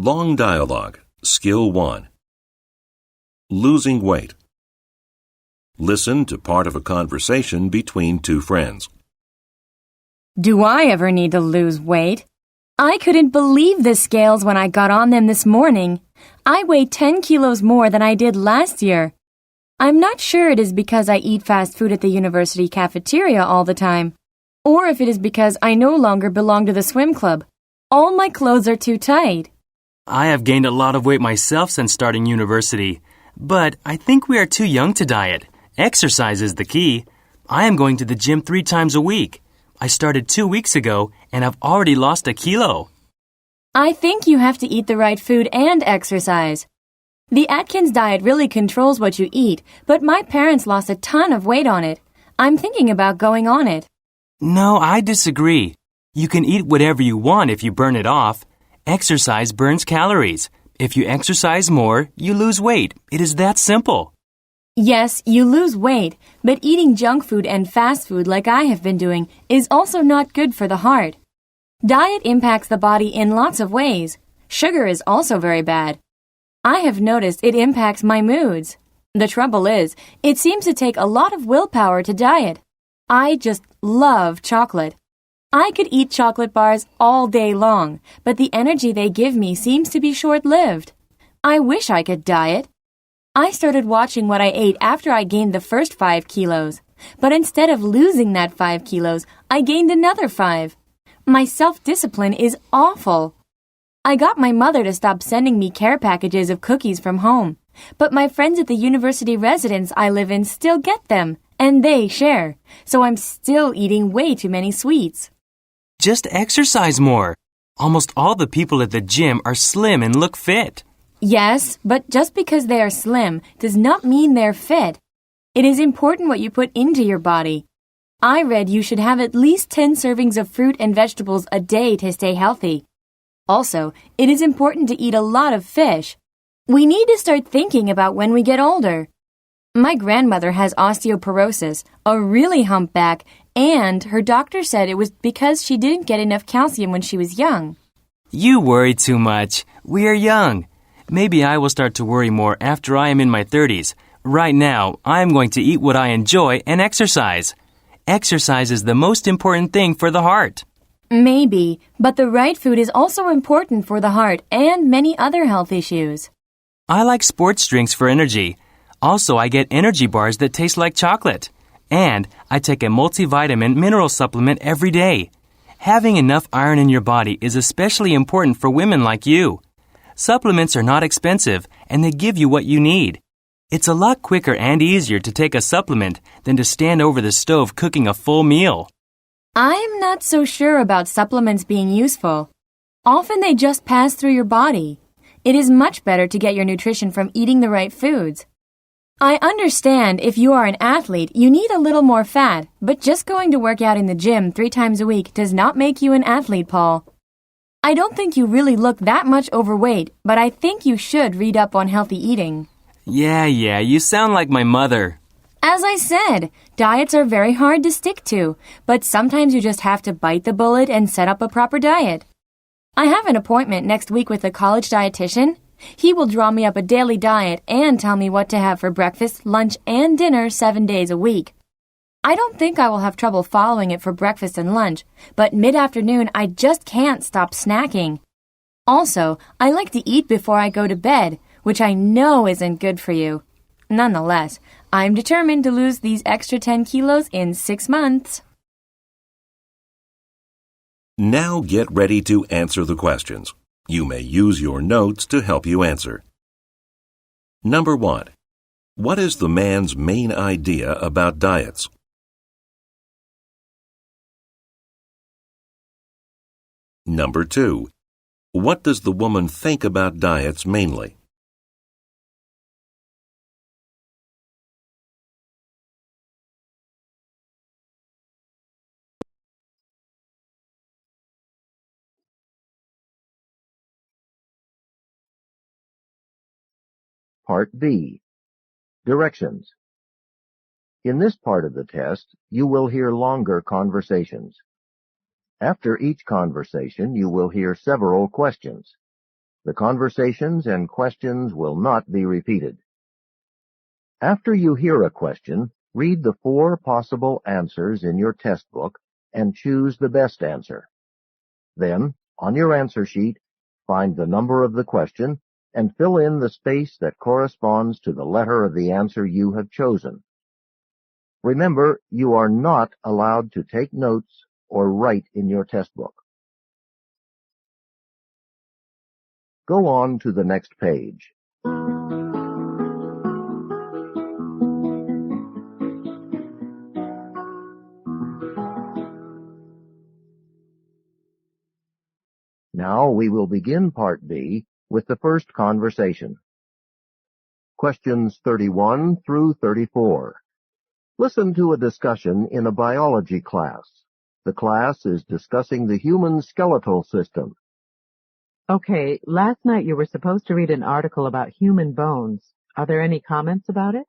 Long dialogue, skill 1. Losing weight. Listen to part of a conversation between two friends. Do I ever need to lose weight? I couldn't believe the scales when I got on them this morning. I weigh 10 kilos more than I did last year. I'm not sure it is because I eat fast food at the university cafeteria all the time, or if it is because I no longer belong to the swim club. All my clothes are too tight. I have gained a lot of weight myself since starting university, but I think we are too young to diet. Exercise is the key. I am going to the gym 3 times a week. I started 2 weeks ago and I've already lost a kilo. I think you have to eat the right food and exercise. The Atkins diet really controls what you eat, but my parents lost a ton of weight on it. I'm thinking about going on it. No, I disagree. You can eat whatever you want if you burn it off. Exercise burns calories. If you exercise more, you lose weight. It is that simple. Yes, you lose weight, but eating junk food and fast food like I have been doing is also not good for the heart. Diet impacts the body in lots of ways. Sugar is also very bad. I have noticed it impacts my moods. The trouble is, it seems to take a lot of willpower to diet. I just love chocolate. I could eat chocolate bars all day long, but the energy they give me seems to be short-lived. I wish I could diet. I started watching what I ate after I gained the first 5 kilos, but instead of losing that 5 kilos, I gained another 5. My self-discipline is awful. I got my mother to stop sending me care packages of cookies from home, but my friends at the university residence I live in still get them, and they share, so I'm still eating way too many sweets. Just exercise more. Almost all the people at the gym are slim and look fit. Yes, but just because they are slim does not mean they're fit. It is important what you put into your body. I read you should have at least 10 servings of fruit and vegetables a day to stay healthy. Also, it is important to eat a lot of fish. We need to start thinking about when we get older. My grandmother has osteoporosis, a really humpback, and her doctor said it was because she didn't get enough calcium when she was young. You worry too much. We are young. Maybe I will start to worry more after I am in my 30s. Right now, I am going to eat what I enjoy and exercise. Exercise is the most important thing for the heart. Maybe, but the right food is also important for the heart and many other health issues. I like sports drinks for energy. Also, I get energy bars that taste like chocolate. And I take a multivitamin mineral supplement every day. Having enough iron in your body is especially important for women like you. Supplements are not expensive and they give you what you need. It's a lot quicker and easier to take a supplement than to stand over the stove cooking a full meal. I'm not so sure about supplements being useful. Often they just pass through your body. It is much better to get your nutrition from eating the right foods. I understand if you are an athlete, you need a little more fat, but just going to work out in the gym 3 times a week does not make you an athlete, Paul. I don't think you really look that much overweight, but I think you should read up on healthy eating. Yeah, you sound like my mother. As I said, diets are very hard to stick to, but sometimes you just have to bite the bullet and set up a proper diet. I have an appointment next week with a college dietitian. He will draw me up a daily diet and tell me what to have for breakfast, lunch, and dinner 7 days a week. I don't think I will have trouble following it for breakfast and lunch, but mid-afternoon I just can't stop snacking. Also, I like to eat before I go to bed, which I know isn't good for you. Nonetheless, I'm determined to lose these extra 10 kilos in 6 months. Now get ready to answer the questions. You may use your notes to help you answer. Number 1. What is the man's main idea about diets? Number 2. What does the woman think about diets mainly? Part B. Directions. In this part of the test, you will hear longer conversations. After each conversation, you will hear several questions. The conversations and questions will not be repeated. After you hear a question, read the 4 possible answers in your test book and choose the best answer. Then, on your answer sheet, find the number of the question and fill in the space that corresponds to the letter of the answer you have chosen. Remember, you are not allowed to take notes or write in your test book. Go on to the next page. Now we will begin Part B with the first conversation. Questions 31 through 34. Listen to a discussion in a biology class. The class is discussing the human skeletal system. Okay, last night you were supposed to read an article about human bones. Are there any comments about it?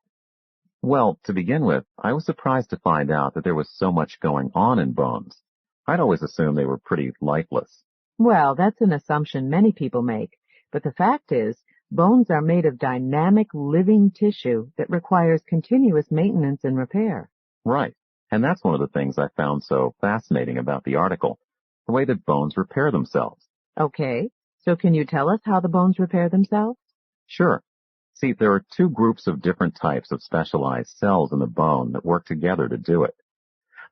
Well, to begin with, I was surprised to find out that there was so much going on in bones. I'd always assumed they were pretty lifeless. Well, that's an assumption many people make, but the fact is, bones are made of dynamic living tissue that requires continuous maintenance and repair. Right, and that's one of the things I found so fascinating about the article, the way that bones repair themselves. Okay, so can you tell us how the bones repair themselves? Sure. See, there are 2 groups of different types of specialized cells in the bone that work together to do it.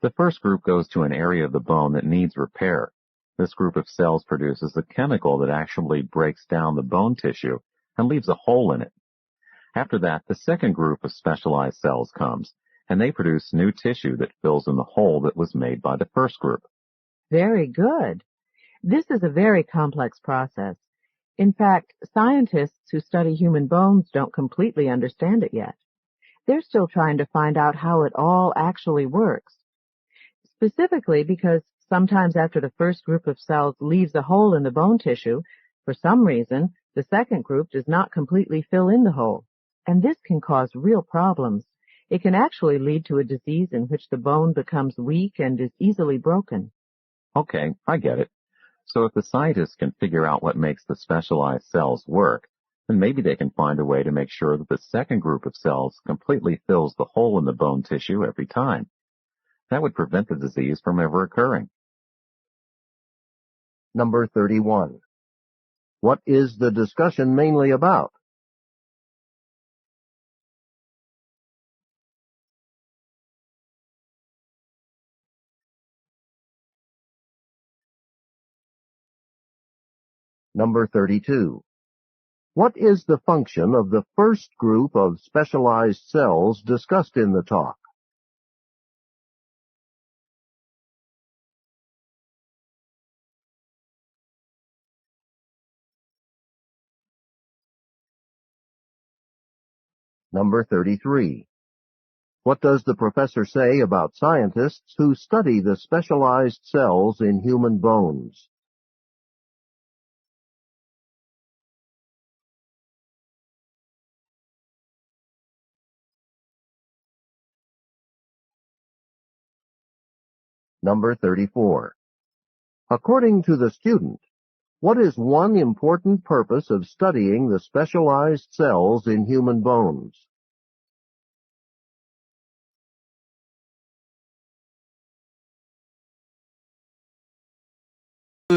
The first group goes to an area of the bone that needs repair. This group of cells produces a chemical that actually breaks down the bone tissue and leaves a hole in it. After that, the second group of specialized cells comes, and they produce new tissue that fills in the hole that was made by the first group. Very good. This is a very complex process. In fact, scientists who study human bones don't completely understand it yet. They're still trying to find out how it all actually works. Specifically because sometimes after the first group of cells leaves a hole in the bone tissue, for some reason, the second group does not completely fill in the hole. And this can cause real problems. It can actually lead to a disease in which the bone becomes weak and is easily broken. Okay, I get it. So if the scientists can figure out what makes the specialized cells work, then maybe they can find a way to make sure that the second group of cells completely fills the hole in the bone tissue every time. That would prevent the disease from ever occurring. Number 31. What is the discussion mainly about? Number 32. What is the function of the first group of specialized cells discussed in the talk? Number 33. What does the professor say about scientists who study the specialized cells in human bones? Number 34. According to the student, what is one important purpose of studying the specialized cells in human bones?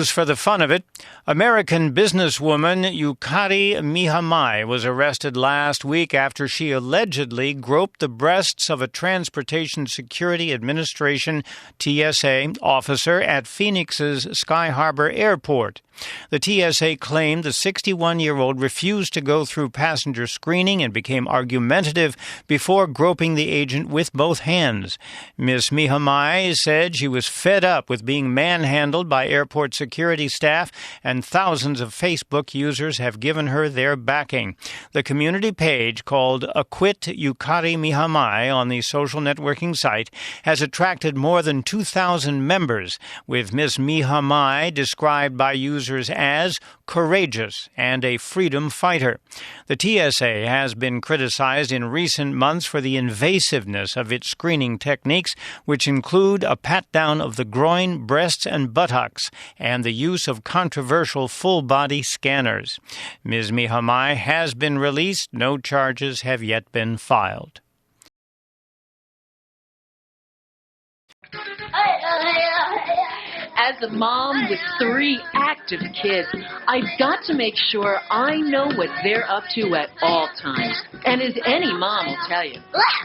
For the fun of it, American businesswoman Yukari Mihami was arrested last week after she allegedly groped the breasts of a Transportation Security Administration TSA officer at Phoenix's Sky Harbor Airport. The TSA claimed the 61-year-old refused to go through passenger screening and became argumentative before groping the agent with both hands. Ms. Mihami said she was fed up with being manhandled by airport security staff, and thousands of Facebook users have given her their backing. The community page called Acquit Yukari Mihami on the social networking site has attracted more than 2,000 members, with Ms. Mihami described by users users as courageous and a freedom fighter. The TSA has been criticized in recent months for the invasiveness of its screening techniques, which include a pat-down of the groin, breasts, and buttocks, and the use of controversial full-body scanners. Ms. Mihai has been released. No charges have yet been filed. As a mom with 3 active kids, I've got to make sure I know what they're up to at all times. And as any mom will tell you,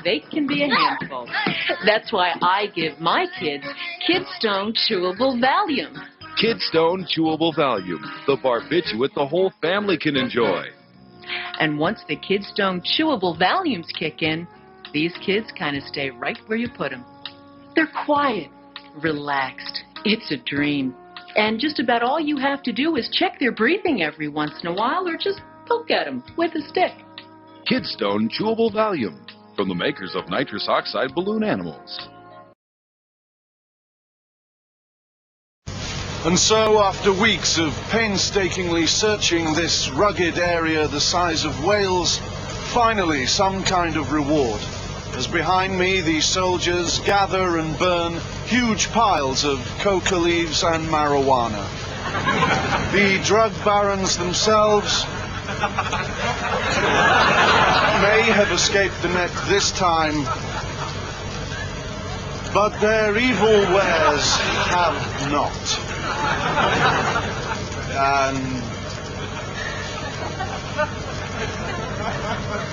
they can be a handful. That's why I give my kids Kidstone Chewable Valium. Kidstone Chewable Valium, the barbiturate the whole family can enjoy. And once the Kidstone Chewable Valiums kick in, these kids kind of stay right where you put them. They're quiet, relaxed. It's a dream. And just about all you have to do is check their breathing every once in a while or just poke at them with a stick. Kidstone Chewable Valium, from the makers of nitrous oxide balloon animals. And so, after weeks of painstakingly searching this rugged area the size of Wales, finally some kind of reward. As behind me the soldiers gather and burn huge piles of coca leaves and marijuana. The drug barons themselves may have escaped the net this time, but their evil wares have not.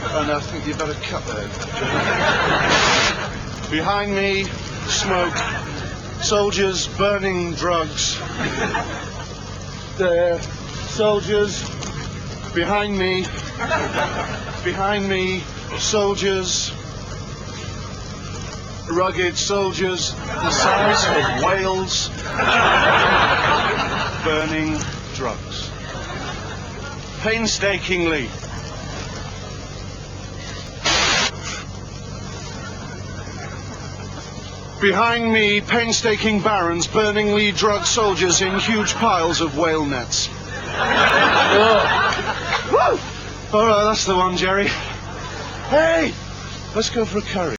And I think you better cut there. Behind me, smoke, soldiers burning drugs. There, soldiers. Behind me, soldiers. Rugged soldiers, the size of Wales, burning drugs. Painstakingly. Behind me, painstaking barons burning lead drug soldiers in huge piles of whale nets. All right, that's the one, Jerry. Hey, let's go for a curry.